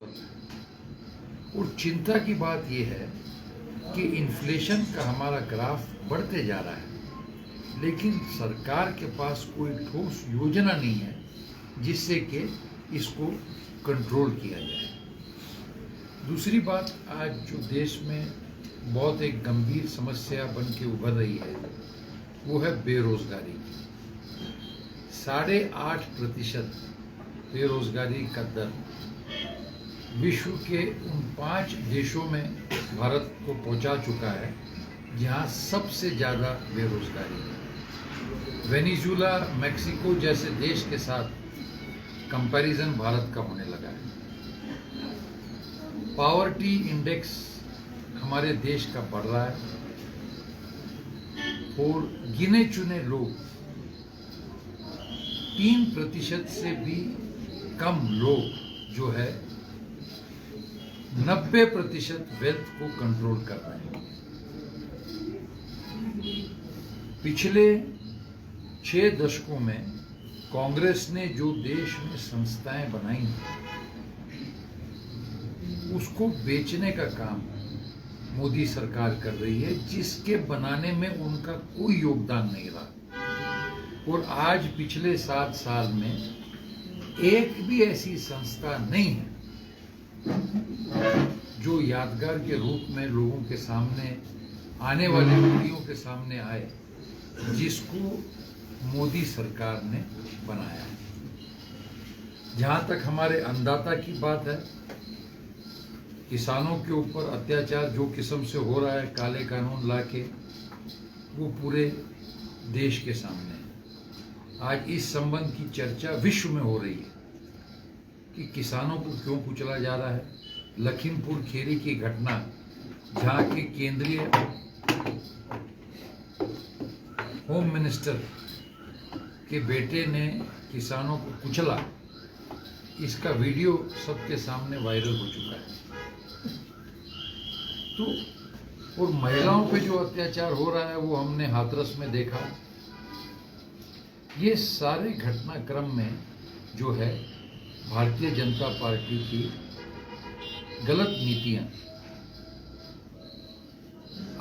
और चिंता की बात यह है कि इन्फ्लेशन का हमारा ग्राफ बढ़ते जा रहा है, लेकिन सरकार के पास कोई ठोस योजना नहीं है जिससे कि इसको कंट्रोल किया जाए। दूसरी बात, आज जो देश में बहुत एक गंभीर समस्या बन के उभर रही है वो है बेरोजगारी। 8.5% बेरोजगारी का दर विश्व के उन 5 देशों में भारत को पहुंचा चुका है जहां सबसे ज़्यादा बेरोजगारी है। वेनेजुएला, मैक्सिको जैसे देश के साथ कंपैरिजन भारत का होने लगा है। पॉवर्टी इंडेक्स हमारे देश का बढ़ रहा है और गिने चुने लोग 3% से भी कम लोग जो है 90% वेल्थ को कंट्रोल कर रहे हैं। पिछले 6 दशकों में कांग्रेस ने जो देश में संस्थाएं बनाई उसको बेचने का काम मोदी सरकार कर रही है, जिसके बनाने में उनका कोई योगदान नहीं रहा। और आज पिछले 7 साल में एक भी ऐसी संस्था नहीं है जो यादगार के रूप में लोगों के सामने, आने वाली पीढ़ियों के सामने आए, जिसको मोदी सरकार ने बनाया है। जहां तक हमारे अन्नदाता की बात है, किसानों के ऊपर अत्याचार जो किस्म से हो रहा है काले कानून लाके, वो पूरे देश के सामने है। आज इस संबंध की चर्चा विश्व में हो रही है कि किसानों को क्यों कुचला जा रहा है। लखीमपुर खीरी की घटना, जहां के केंद्रीय होम मिनिस्टर के बेटे ने किसानों को कुचला, इसका वीडियो सबके सामने वायरल हो चुका है। तो और महिलाओं पे जो अत्याचार हो रहा है वो हमने हाथरस में देखा। ये सारे घटनाक्रम में जो है भारतीय जनता पार्टी की गलत नीतियां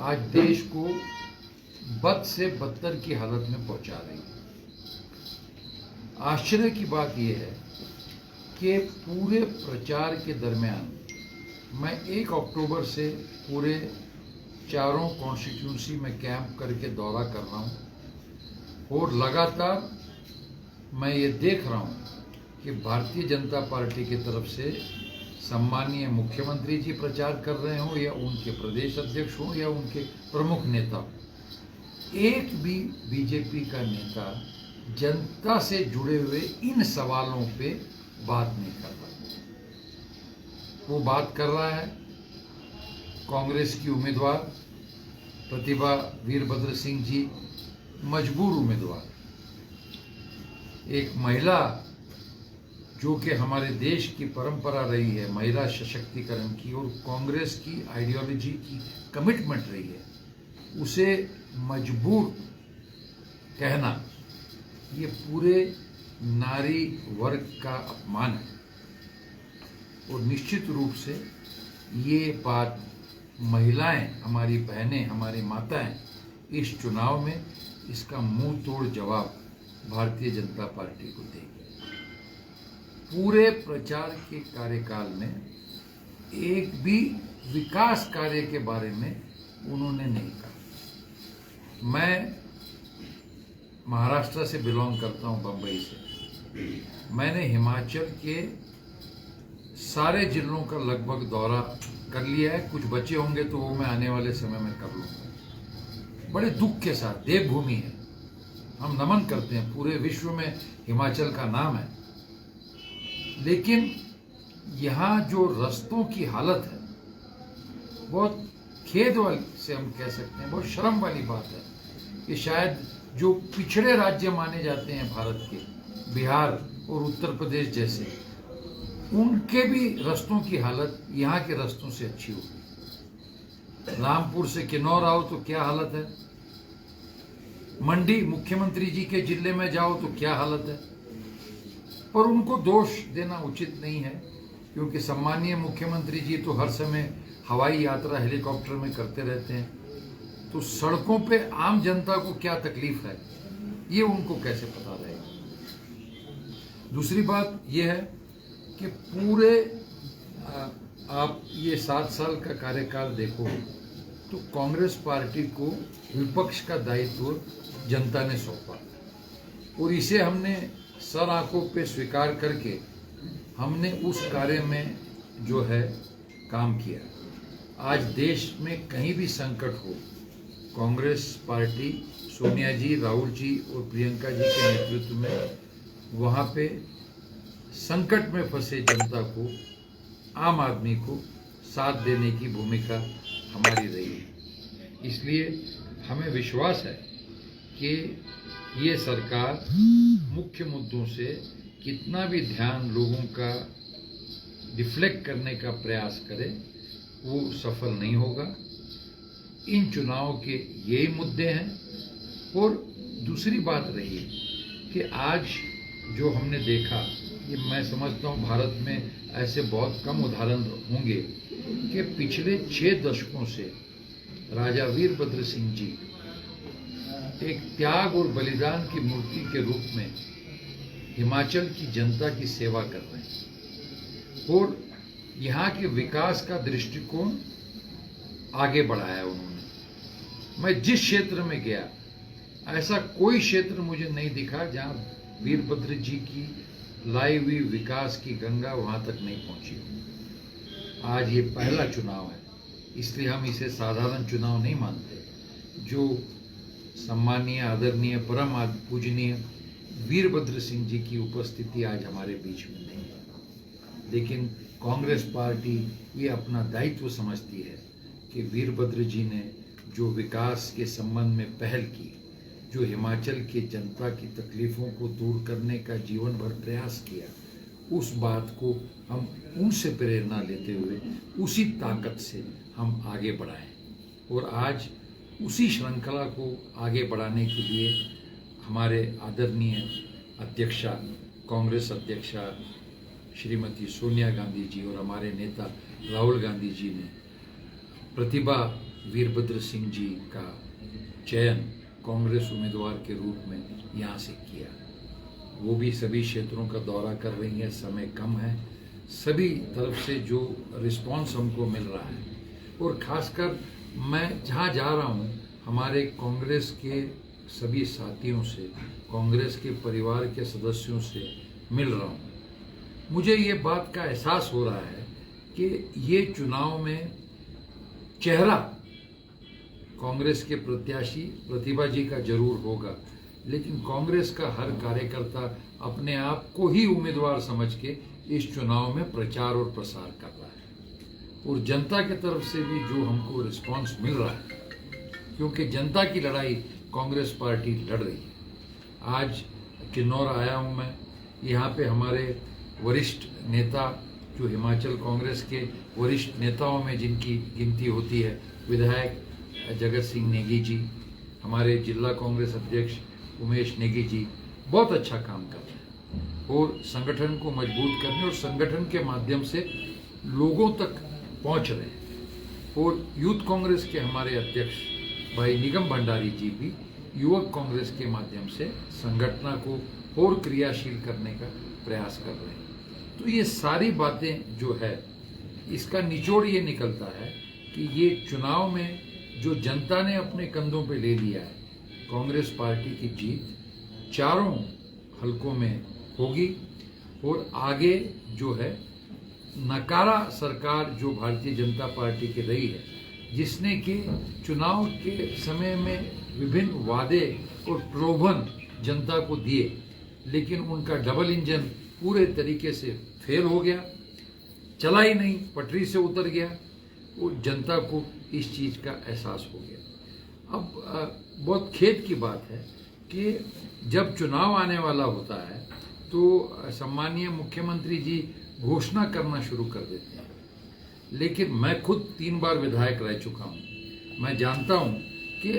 आज देश को बद से बदतर की हालत में पहुंचा रही है। आश्चर्य की बात यह है कि पूरे प्रचार के दरमियान मैं 1 अक्टूबर से पूरे 4 कॉन्स्टिट्यूंसी में कैंप करके दौरा कर रहा हूं और लगातार मैं ये देख रहा हूं कि भारतीय जनता पार्टी की तरफ से सम्मानीय मुख्यमंत्री जी प्रचार कर रहे हो या उनके प्रदेश अध्यक्ष हो या उनके प्रमुख नेता, एक भी बीजेपी का नेता जनता से जुड़े हुए इन सवालों पे बात नहीं कर रहा। वो बात कर रहा है कांग्रेस की उम्मीदवार प्रतिभा वीरभद्र सिंह जी, मजबूर उम्मीदवार, एक महिला जो कि हमारे देश की परंपरा रही है महिला सशक्तिकरण की और कांग्रेस की आइडियोलॉजी की कमिटमेंट रही है, उसे मजबूर कहना ये पूरे नारी वर्ग का अपमान है। और निश्चित रूप से ये बात महिलाएं, हमारी बहनें, हमारी माताएं इस चुनाव में इसका मुंह तोड़ जवाब भारतीय जनता पार्टी को देगी। पूरे प्रचार के कार्यकाल में एक भी विकास कार्य के बारे में उन्होंने नहीं कहा। मैं महाराष्ट्र से बिलोंग करता हूं, बंबई से। मैंने हिमाचल के सारे जिलों का लगभग दौरा कर लिया है, कुछ बचे होंगे तो वो मैं आने वाले समय में कर लूँगा। बड़े दुख के साथ, देवभूमि है, हम नमन करते हैं, पूरे विश्व में हिमाचल का नाम है, लेकिन यहाँ जो रास्तों की हालत है बहुत खेद वाली से हम कह सकते हैं, बहुत शर्म वाली बात है कि शायद जो पिछड़े राज्य माने जाते हैं भारत के, बिहार और उत्तर प्रदेश जैसे, उनके भी रास्तों की हालत यहाँ के रास्तों से अच्छी होगी। रामपुर से किन्नौर आओ तो क्या हालत है, मंडी मुख्यमंत्री जी के जिले में जाओ तो क्या हालत है। पर उनको दोष देना उचित नहीं है। क्योंकि सम्मानीय मुख्यमंत्री जी तो हर समय हवाई यात्रा हेलीकॉप्टर में करते रहते हैं, तो सड़कों पे आम जनता को क्या तकलीफ है ये उनको कैसे पता रहेगा। दूसरी बात यह है कि पूरे आप ये 7 साल का कार्यकाल देखो तो कांग्रेस पार्टी को विपक्ष का दायित्व जनता ने सौंपा और इसे हमने सर आंखों पे स्वीकार करके हमने उस कार्य में जो है काम किया। आज देश में कहीं भी संकट हो, कांग्रेस पार्टी सोनिया जी, राहुल जी और प्रियंका जी के नेतृत्व में वहाँ पे संकट में फंसे जनता को, आम आदमी को साथ देने की भूमिका हमारी रही है। इसलिए हमें विश्वास है कि ये सरकार मुख्य मुद्दों से कितना भी ध्यान लोगों का डिफ्लेक्ट करने का प्रयास करे वो सफल नहीं होगा। इन चुनाव के यही मुद्दे हैं। और दूसरी बात रही कि आज जो हमने देखा, ये मैं समझता हूँ भारत में ऐसे बहुत कम उदाहरण होंगे कि पिछले 6 दशकों से राजा वीरभद्र सिंह जी एक त्याग और बलिदान की मूर्ति के रूप में हिमाचल की जनता की सेवा कर रहे हैं और यहाँ के विकास का दृष्टिकोण आगे बढ़ाया उन्होंने। मैं जिस क्षेत्र में गया ऐसा कोई क्षेत्र मुझे नहीं दिखा जहाँ वीरभद्र जी की लाई हुई विकास की गंगा वहाँ तक नहीं पहुँची। आज ये पहला चुनाव है, इसलिए हम इसे साधारण चुनाव नहीं मानते। जो सम्मानीय, आदरणीय, परम पूजनीय वीरभद्र सिंह जी की उपस्थिति आज हमारे बीच में नहीं है, लेकिन कांग्रेस पार्टी ये अपना दायित्व समझती है कि वीरभद्र जी ने जो विकास के संबंध में पहल की, जो हिमाचल के जनता की तकलीफ़ों को दूर करने का जीवन भर प्रयास किया, उस बात को हम उनसे प्रेरणा लेते हुए उसी ताकत से हम आगे बढ़ाएं। और आज उसी श्रृंखला को आगे बढ़ाने के लिए हमारे आदरणीय अध्यक्षा, कांग्रेस अध्यक्षा श्रीमती सोनिया गांधी जी और हमारे नेता राहुल गांधी जी ने प्रतिभा वीरभद्र सिंह जी का चयन कांग्रेस उम्मीदवार के रूप में यहाँ से किया। वो भी सभी क्षेत्रों का दौरा कर रही हैं, समय कम है, सभी तरफ से जो रिस्पांस हमको मिल रहा है और ख़ासकर मैं जहाँ जा रहा हूँ हमारे कांग्रेस के सभी साथियों से, कांग्रेस के परिवार के सदस्यों से मिल रहा हूँ, मुझे ये बात का एहसास हो रहा है कि ये चुनाव में चेहरा कांग्रेस के प्रत्याशी प्रतिभा जी का जरूर होगा, लेकिन कांग्रेस का हर कार्यकर्ता अपने आप को ही उम्मीदवार समझ के इस चुनाव में प्रचार और प्रसार कर रहा है। और जनता की तरफ से भी जो हमको रिस्पांस मिल रहा है, क्योंकि जनता की लड़ाई कांग्रेस पार्टी लड़ रही है। आज किन्नौर आया हूँ मैं, यहाँ पे हमारे वरिष्ठ नेता जो हिमाचल कांग्रेस के वरिष्ठ नेताओं में जिनकी गिनती होती है, विधायक जगत सिंह नेगी जी, हमारे जिला कांग्रेस अध्यक्ष उमेश नेगी जी बहुत अच्छा काम कर रहे हैं और संगठन को मजबूत करने और संगठन के माध्यम से लोगों तक पहुंच रहे हैं। और यूथ कांग्रेस के हमारे अध्यक्ष भाई निगम भंडारी जी भी युवक कांग्रेस के माध्यम से संगठन को और क्रियाशील करने का प्रयास कर रहे हैं। तो ये सारी बातें जो है, इसका निचोड़ ये निकलता है कि ये चुनाव में जो जनता ने अपने कंधों पे ले लिया है, कांग्रेस पार्टी की जीत चारों हलकों में होगी। और आगे जो है नकारा सरकार जो भारतीय जनता पार्टी की रही है, जिसने कि चुनाव के समय में विभिन्न वादे और प्रलोभन जनता को दिए, लेकिन उनका डबल इंजन पूरे तरीके से फेल हो गया, चला ही नहीं, पटरी से उतर गया और जनता को इस चीज़ का एहसास हो गया। अब बहुत खेद की बात है कि जब चुनाव आने वाला होता है तो सम्मानीय मुख्यमंत्री जी घोषणा करना शुरू कर देते हैं, लेकिन मैं खुद 3 बार विधायक रह चुका हूँ, मैं जानता हूँ कि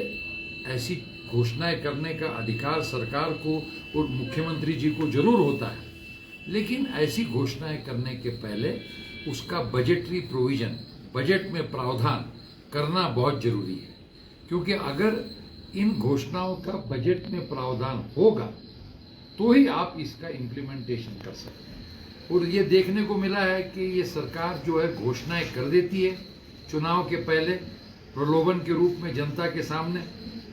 ऐसी घोषणाएं करने का अधिकार सरकार को और मुख्यमंत्री जी को जरूर होता है, लेकिन ऐसी घोषणाएं करने के पहले उसका बजटरी प्रोविजन, बजट में प्रावधान करना बहुत जरूरी है, क्योंकि अगर इन घोषणाओं का बजट में प्रावधान होगा तो ही आप इसका इम्प्लीमेंटेशन कर सकते हैं। और ये देखने को मिला है कि ये सरकार जो है घोषणाएं कर देती है चुनाव के पहले प्रलोभन के रूप में जनता के सामने,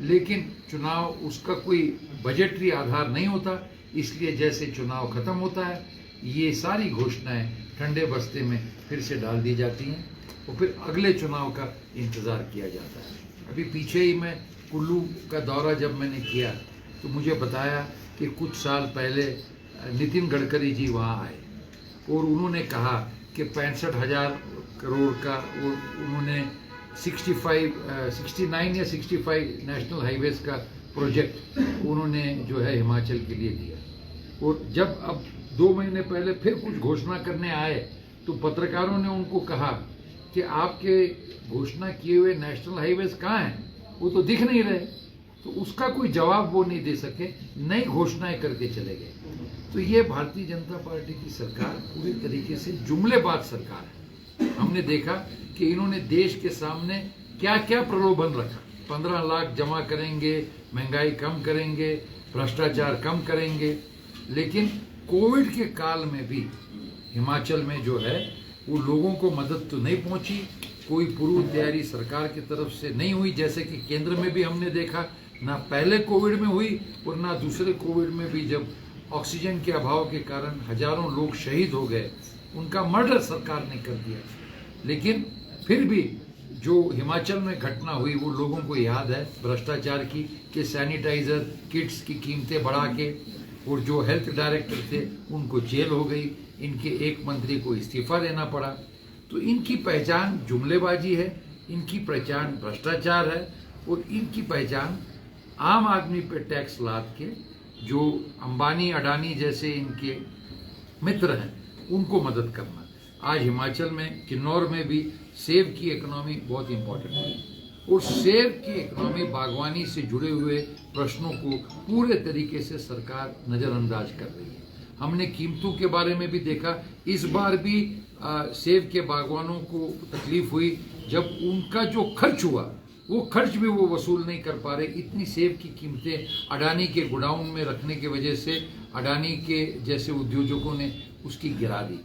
लेकिन चुनाव उसका कोई बजटरी आधार नहीं होता, इसलिए जैसे चुनाव खत्म होता है ये सारी घोषणाएं ठंडे बस्ते में फिर से डाल दी जाती हैं और फिर अगले चुनाव का इंतज़ार किया जाता है। अभी पीछे ही मैं कुल्लू का दौरा जब मैंने किया तो मुझे बताया कि कुछ साल पहले नितिन गडकरी जी वहाँ आए और उन्होंने कहा कि 65,000 करोड़ का वो उन्होंने 69 या 65 नेशनल हाईवेज का प्रोजेक्ट उन्होंने जो है हिमाचल के लिए दिया। और जब अब 2 महीने पहले फिर कुछ घोषणा करने आए तो पत्रकारों ने उनको कहा कि आपके घोषणा किए हुए नेशनल हाईवेज कहाँ हैं, वो तो दिख नहीं रहे। तो उसका कोई जवाब वो नहीं दे सके, नई घोषणाएं करके चले गए। तो ये भारतीय जनता पार्टी की सरकार पूरी तरीके से जुमलेबाज सरकार है। हमने देखा कि इन्होंने देश के सामने क्या क्या प्रलोभन रखा, 15 लाख जमा करेंगे, महंगाई कम करेंगे, भ्रष्टाचार कम करेंगे, लेकिन कोविड के काल में भी हिमाचल में जो है वो लोगों को मदद तो नहीं पहुंची, कोई पूर्व तैयारी सरकार की तरफ से नहीं हुई, जैसे कि केंद्र में भी हमने देखा ना पहले कोविड में हुई और ना दूसरे कोविड में भी, जब ऑक्सीजन के अभाव के कारण हजारों लोग शहीद हो गए, उनका मर्डर सरकार ने कर दिया। लेकिन फिर भी जो हिमाचल में घटना हुई वो लोगों को याद है भ्रष्टाचार की, कि सैनिटाइजर किट्स की कीमतें बढ़ा के, और जो हेल्थ डायरेक्टर थे उनको जेल हो गई, इनके एक मंत्री को इस्तीफा देना पड़ा। तो इनकी पहचान जुमलेबाजी है, इनकी पहचान भ्रष्टाचार है और इनकी पहचान आम आदमी पे टैक्स लाद के जो अंबानी अडानी जैसे इनके मित्र हैं उनको मदद करना। आज हिमाचल में किन्नौर में भी सेब की इकोनॉमी बहुत इंपॉर्टेंट है और सेब की इकोनॉमी बागवानी से जुड़े हुए प्रश्नों को पूरे तरीके से सरकार नज़रअंदाज कर रही है। हमने कीमतों के बारे में भी देखा, इस बार भी सेब के बागवानों को तकलीफ हुई जब उनका जो खर्च हुआ वो खर्च भी वो वसूल नहीं कर पा रहे। इतनी सेब की कीमतें अडानी के गोडाउन में रखने की वजह से अडानी के जैसे उद्योजकों ने उसकी गिरा दी,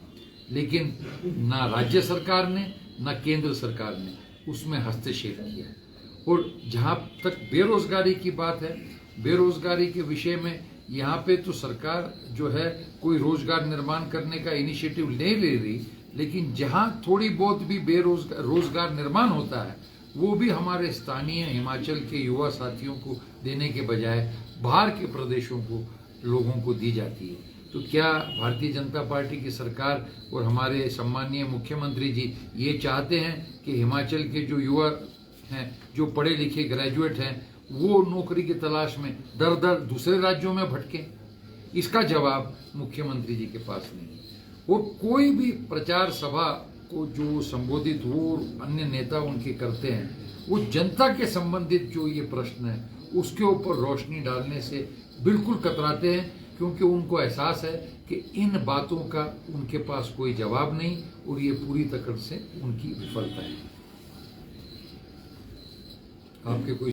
लेकिन ना राज्य सरकार ने ना केंद्र सरकार ने उसमें हस्तक्षेप किया। और जहाँ तक बेरोजगारी की बात है, बेरोजगारी के विषय में यहाँ पे तो सरकार जो है कोई रोजगार निर्माण करने का इनिशिएटिव नहीं ले रही, लेकिन जहाँ थोड़ी बहुत भी रोजगार निर्माण होता है वो भी हमारे स्थानीय हिमाचल के युवा साथियों को देने के बजाय बाहर के प्रदेशों को लोगों को दी जाती है। तो क्या भारतीय जनता पार्टी की सरकार और हमारे सम्मानीय मुख्यमंत्री जी ये चाहते हैं कि हिमाचल के जो युवा हैं, जो पढ़े लिखे ग्रेजुएट हैं, वो नौकरी की तलाश में दर दर दूसरे राज्यों में भटकें? इसका जवाब मुख्यमंत्री जी के पास नहीं है। और कोई भी प्रचार सभा को जो संबोधित हो और अन्य नेता उनके करते हैं, वो जनता के संबंधित जो ये प्रश्न है उसके ऊपर रोशनी डालने से बिल्कुल कतराते हैं, क्योंकि उनको एहसास है कि इन बातों का उनके पास कोई जवाब नहीं और ये पूरी तरह से उनकी विफलता है। आपके कोई